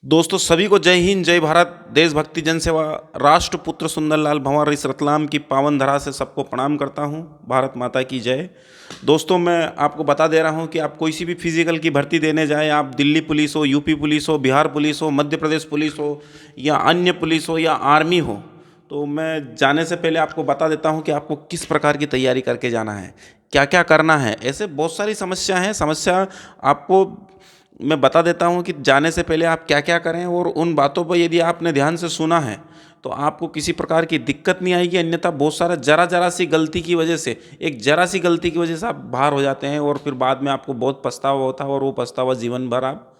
दोस्तों सभी को जय हिंद जय भारत। देशभक्ति जनसेवा राष्ट्रपुत्र सुंदरलाल भंवर इस रतलाम की पावन धरा से सबको प्रणाम करता हूं। भारत माता की जय। दोस्तों मैं आपको बता दे रहा हूं कि आप कोई सी भी फिजिकल की भर्ती देने जाएं, आप दिल्ली पुलिस हो, यूपी पुलिस हो, बिहार पुलिस हो, मध्य प्रदेश पुलिस हो या अन्य पुलिस हो या आर्मी हो, तो मैं जाने से पहले आपको बता देता हूं कि आपको किस प्रकार की तैयारी करके जाना है, क्या क्या करना है। ऐसे बहुत सारी समस्या हैं। समस्या आपको मैं बता देता हूँ कि जाने से पहले आप क्या क्या करें, और उन बातों पर यदि आपने ध्यान से सुना है तो आपको किसी प्रकार की दिक्कत नहीं आएगी। अन्यथा बहुत सारा जरा सी गलती की वजह से, एक जरा सी गलती की वजह से आप बाहर हो जाते हैं और फिर बाद में आपको बहुत पछतावा होता है, और वो पछतावा जीवन भर आप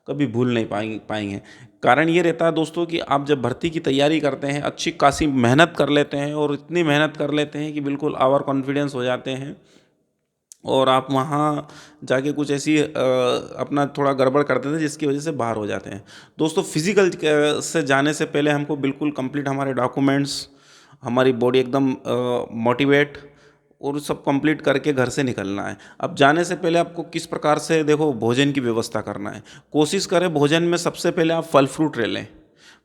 कभी भूल नहीं पाएंगे। कारण ये रहता है दोस्तों कि आप जब भर्ती की तैयारी करते हैं, अच्छी खासी मेहनत कर लेते हैं, और इतनी मेहनत कर लेते हैं कि बिल्कुल ओवर कॉन्फिडेंस हो जाते हैं, और आप वहाँ जाके कुछ ऐसी अपना थोड़ा गड़बड़ करते थे जिसकी वजह से बाहर हो जाते हैं। दोस्तों फिजिकल से जाने से पहले हमको बिल्कुल कंप्लीट हमारे डॉक्यूमेंट्स, हमारी बॉडी एकदम मोटिवेट और सब कंप्लीट करके घर से निकलना है। अब जाने से पहले आपको किस प्रकार से देखो भोजन की व्यवस्था करना है। कोशिश करें भोजन में सबसे पहले आप फल फ्रूट ले लें।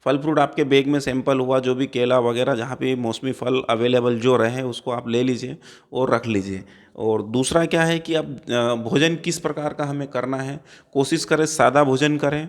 फल फ्रूट आपके बैग में सैंपल हुआ, जो भी केला वगैरह जहाँ पे मौसमी फल अवेलेबल जो रहे उसको आप ले लीजिए और रख लीजिए। और दूसरा क्या है कि अब भोजन किस प्रकार का हमें करना है। कोशिश करें सादा भोजन करें।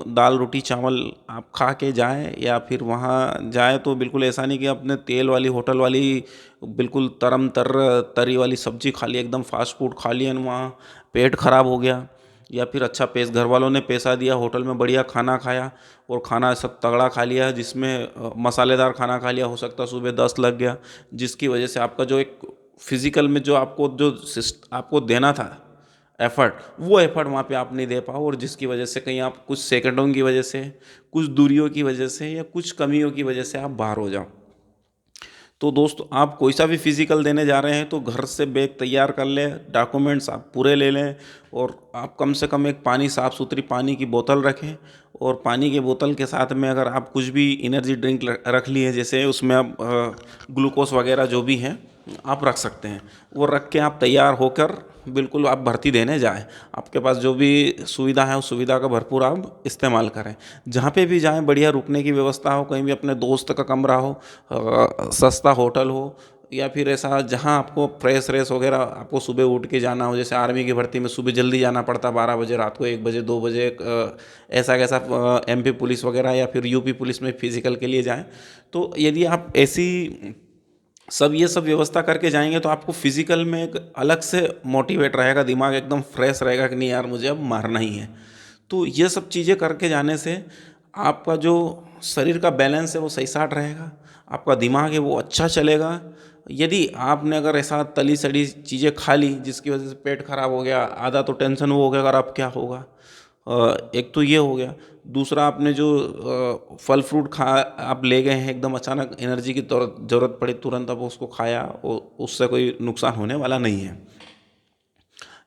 दाल रोटी चावल आप खा के जाएं, या फिर वहाँ जाएं तो बिल्कुल ऐसा नहीं कि अपने तेल वाली होटल वाली बिल्कुल तरम तर तरी वाली सब्जी खा ली, एकदम फास्ट फूड खा लिया, वहाँ पेट खराब हो गया। या फिर अच्छा घर वालों ने पैसा दिया, होटल में बढ़िया खाना खाया और खाना सब तगड़ा खा लिया, जिसमें मसालेदार खाना खा लिया, हो सकता है सुबह 10 लग गया, जिसकी वजह से आपका जो एक फिजिकल में जो आपको देना था एफर्ट, वो एफर्ट वहाँ पे आप नहीं दे पाओ, और जिसकी वजह से कहीं आप कुछ सेकंडों की वजह से, कुछ दूरियों की वजह से या कुछ कमियों की वजह से आप बाहर हो जाओ। तो दोस्त आप कोई सा भी फिजिकल देने जा रहे हैं तो घर से बैग तैयार कर लें, डॉक्यूमेंट्स आप पूरे ले लें, और आप कम से कम एक साफ़ सुथरी पानी की बोतल रखें। और पानी के बोतल के साथ में अगर आप कुछ भी एनर्जी ड्रिंक रख लिए, जैसे उसमें आप ग्लूकोज वगैरह जो भी हैं आप रख सकते हैं, वो रख के आप तैयार होकर बिल्कुल आप भर्ती देने जाएं। आपके पास जो भी सुविधा है उस सुविधा का भरपूर आप इस्तेमाल करें। जहाँ पे भी जाएं बढ़िया रुकने की व्यवस्था हो, कहीं भी अपने दोस्त का कमरा हो, सस्ता होटल हो, या फिर ऐसा जहाँ आपको फ्रेश रेस वगैरह आपको सुबह उठ के जाना हो। जैसे आर्मी की भर्ती में सुबह जल्दी जाना पड़ता, 12 बजे रात को, 1 बजे 2 बजे, ऐसा कैसा एमपी पुलिस वगैरह या फिर यूपी पुलिस में फिजिकल के लिए जाएं। तो यदि आप ऐसी ये सब व्यवस्था करके जाएंगे तो आपको फिजिकल में एक अलग से मोटिवेट रहेगा, दिमाग एकदम फ्रेश रहेगा कि नहीं यार मुझे अब मारना ही है। तो ये सब चीज़ें करके जाने से आपका जो शरीर का बैलेंस है वो सही साट रहेगा, आपका दिमाग है वो अच्छा चलेगा। यदि आपने अगर ऐसा तली सड़ी चीज़ें खा ली जिसकी वजह से पेट खराब हो गया, आधा तो टेंशन वो हो गया अगर अब क्या होगा। एक तो ये हो गया। दूसरा आपने जो फल फ्रूट खा आप ले गए हैं, एकदम अचानक एनर्जी की ज़रूरत पड़ी, तुरंत अब उसको खाया, उससे कोई नुकसान होने वाला नहीं है।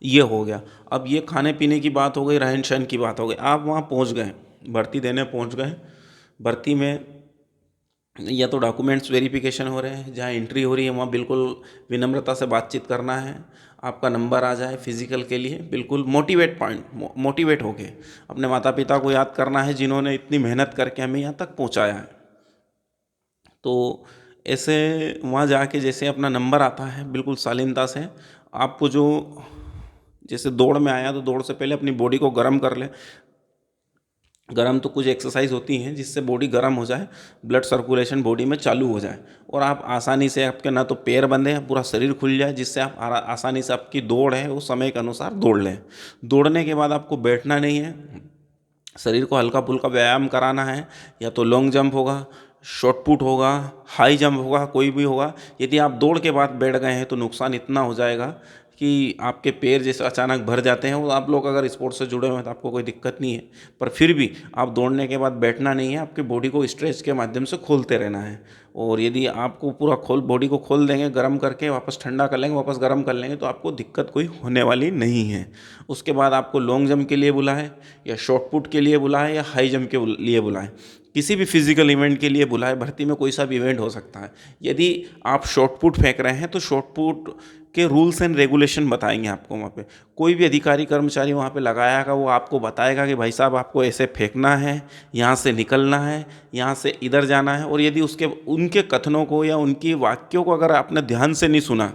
ये हो गया। अब ये खाने पीने की बात हो गई, रहन सहन की बात हो गई। आप वहाँ पहुँच गए, भर्ती देने पहुँच गए। भर्ती में या तो डॉक्यूमेंट्स वेरिफिकेशन हो रहे हैं, जहाँ एंट्री हो रही है वहाँ बिल्कुल विनम्रता से बातचीत करना है। आपका नंबर आ जाए फिजिकल के लिए, बिल्कुल मोटिवेट होके अपने माता पिता को याद करना है जिन्होंने इतनी मेहनत करके हमें यहाँ तक पहुँचाया है। तो ऐसे वहाँ जाके जैसे अपना नंबर आता है, बिल्कुल शालीनता से आपको जो, जैसे दौड़ में आया तो दौड़ से पहले अपनी बॉडी को गर्म कर ले। गरम तो कुछ एक्सरसाइज होती हैं जिससे बॉडी गर्म हो जाए, ब्लड सर्कुलेशन बॉडी में चालू हो जाए, और आप आसानी से, आपके ना तो पैर बंधे, पूरा शरीर खुल जाए, जिससे आप आसानी से आपकी दौड़ है वो समय के अनुसार दौड़ लें। दौड़ने के बाद आपको बैठना नहीं है, शरीर को हल्का फुल्का व्यायाम कराना है। या तो लॉन्ग जंप होगा, शॉर्ट पुट होगा, हाई जंप होगा, कोई भी होगा। यदि आप दौड़ के बाद बैठ गए हैं तो नुकसान इतना हो जाएगा कि आपके पैर जैसे अचानक भर जाते हैं। वो आप लोग अगर स्पोर्ट्स से जुड़े हुए हैं तो आपको कोई दिक्कत नहीं है, पर फिर भी आप दौड़ने के बाद बैठना नहीं है, आपकी बॉडी को स्ट्रेच के माध्यम से खोलते रहना है। और यदि आपको पूरा बॉडी को खोल देंगे गर्म करके, वापस ठंडा कर लेंगे, वापस गर्म कर लेंगे, तो आपको दिक्कत कोई होने वाली नहीं है। उसके बाद आपको लॉन्ग जंप के लिए बुलाए या शॉर्ट पुट के लिए बुलाए या हाई जंप के लिए बुलाए, किसी भी फिजिकल इवेंट के लिए बुलाए, भर्ती में कोई सा भी इवेंट हो सकता है। यदि आप शॉर्ट पुट फेंक रहे हैं तो शॉर्ट पुट के रूल्स एंड रेगुलेशन बताएंगे आपको वहाँ पे। कोई भी अधिकारी कर्मचारी वहाँ पे लगाएगा, वो आपको बताएगा कि भाई साहब आपको ऐसे फेंकना है, यहाँ से निकलना है, यहाँ से इधर जाना है। और यदि उनके कथनों को या उनकी वाक्यों को अगर आपने ध्यान से नहीं सुना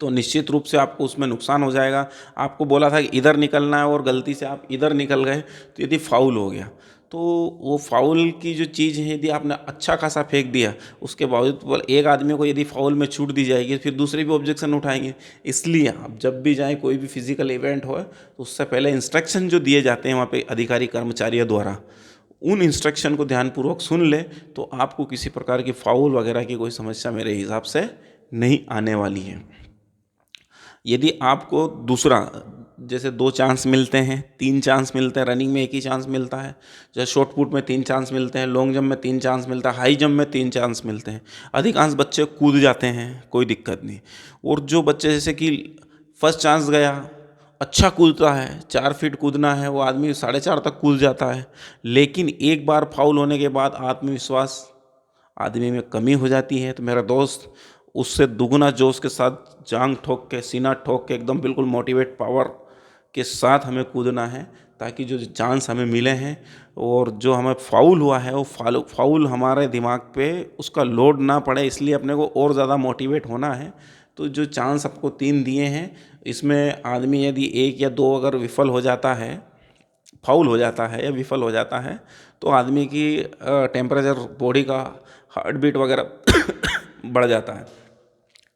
तो निश्चित रूप से आपको उसमें नुकसान हो जाएगा। आपको बोला था कि इधर निकलना है और गलती से आप इधर निकल गए तो यदि फाउल हो गया, तो वो फाउल की जो चीज़ है, यदि आपने अच्छा खासा फेंक दिया, उसके बावजूद एक आदमी को यदि फाउल में छूट दी जाएगी, फिर दूसरे भी ऑब्जेक्शन उठाएंगे। इसलिए आप जब भी जाएँ, कोई भी फिजिकल इवेंट हो, तो उससे पहले इंस्ट्रक्शन जो दिए जाते हैं वहाँ पे अधिकारी कर्मचारियों द्वारा, उन इंस्ट्रक्शन को ध्यानपूर्वक सुन ले तो आपको किसी प्रकार की फाउल वगैरह की कोई समस्या मेरे हिसाब से नहीं आने वाली है। यदि आपको दूसरा, जैसे 2 चांस मिलते हैं, 3 चांस मिलते हैं, रनिंग में 1 ही चांस मिलता है, जैसे शॉर्ट पुट में 3 चांस मिलते हैं, लॉन्ग जंप में 3 चांस मिलता है, हाई जंप में 3 चांस मिलते हैं। अधिकांश बच्चे कूद जाते हैं, कोई दिक्कत नहीं। और जो बच्चे जैसे कि फर्स्ट चांस गया, अच्छा कूदता है, 4 फीट कूदना है, वो आदमी 4.5 तक कूद जाता है, लेकिन एक बार फाउल होने के बाद आत्मविश्वास आदमी में कमी हो जाती है। तो मेरा दोस्त, उससे दुगना जोश के साथ जांग ठोक के, सीना ठोक के, एकदम बिल्कुल मोटिवेट पावर के साथ हमें कूदना है, ताकि जो चांस हमें मिले हैं और जो हमें फाउल हुआ है, वो फाउल हमारे दिमाग पे उसका लोड ना पड़े, इसलिए अपने को और ज़्यादा मोटिवेट होना है। तो जो चांस आपको 3 दिए हैं, इसमें आदमी यदि 1 या 2 अगर विफल हो जाता है, फाउल हो जाता है या विफल हो जाता है, तो आदमी की टेम्परेचर, बॉडी का हार्ट बीट वगैरह बढ़ जाता है।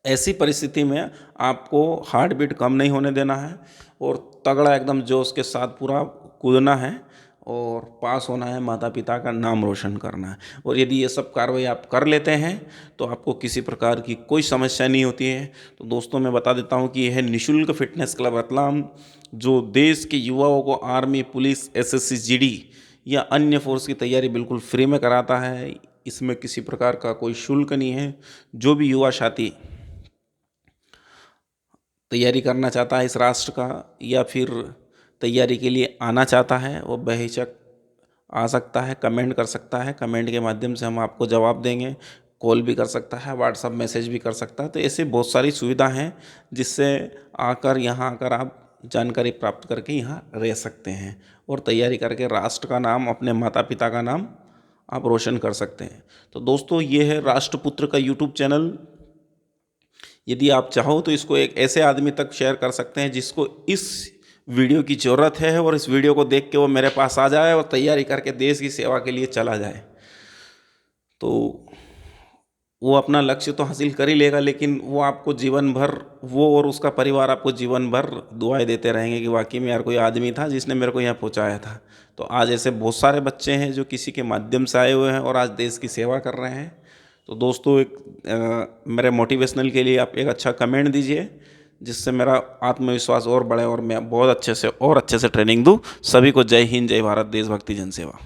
ऐसी परिस्थिति में आपको हार्ट बीट कम नहीं होने देना है और तगड़ा एकदम जोश के साथ पूरा कूदना है और पास होना है, माता पिता का नाम रोशन करना है। और यदि ये सब कार्रवाई आप कर लेते हैं तो आपको किसी प्रकार की कोई समस्या नहीं होती है। तो दोस्तों, मैं बता देता हूँ कि यह निःशुल्क फिटनेस क्लब रतलाम, जो देश के युवाओं को आर्मी, पुलिस, एसएससी, जीडी या अन्य फोर्स की तैयारी बिल्कुल फ्री में कराता है। इसमें किसी प्रकार का कोई शुल्क नहीं है। जो भी युवा साथी तैयारी करना चाहता है इस राष्ट्र का, या फिर तैयारी के लिए आना चाहता है, वो बेहिचक आ सकता है, कमेंट कर सकता है। कमेंट के माध्यम से हम आपको जवाब देंगे। कॉल भी कर सकता है, व्हाट्सअप मैसेज भी कर सकता है। तो ऐसे बहुत सारी सुविधा हैं जिससे यहाँ आकर आप जानकारी प्राप्त करके यहाँ रह सकते हैं और तैयारी करके राष्ट्र का नाम, अपने माता पिता का नाम आप रोशन कर सकते हैं। तो दोस्तों, ये है राष्ट्रपुत्र का यूट्यूब चैनल। यदि आप चाहो तो इसको एक ऐसे आदमी तक शेयर कर सकते हैं जिसको इस वीडियो की ज़रूरत है, और इस वीडियो को देख के वो मेरे पास आ जाए और तैयारी करके देश की सेवा के लिए चला जाए। तो वो अपना लक्ष्य तो हासिल कर ही लेगा, लेकिन वो आपको जीवन भर, वो और उसका परिवार आपको जीवन भर दुआएं देते रहेंगे कि वाकई में यार कोई आदमी था जिसने मेरे को यहाँ पहुँचाया था। तो आज ऐसे बहुत सारे बच्चे हैं जो किसी के माध्यम से आए हुए हैं और आज देश की सेवा कर रहे हैं। तो दोस्तों, मेरे मोटिवेशनल के लिए आप एक अच्छा कमेंट दीजिए, जिससे मेरा आत्मविश्वास और बढ़े और मैं बहुत अच्छे से ट्रेनिंग दूँ। सभी को जय हिंद, जय भारत, देशभक्ति, जन सेवा।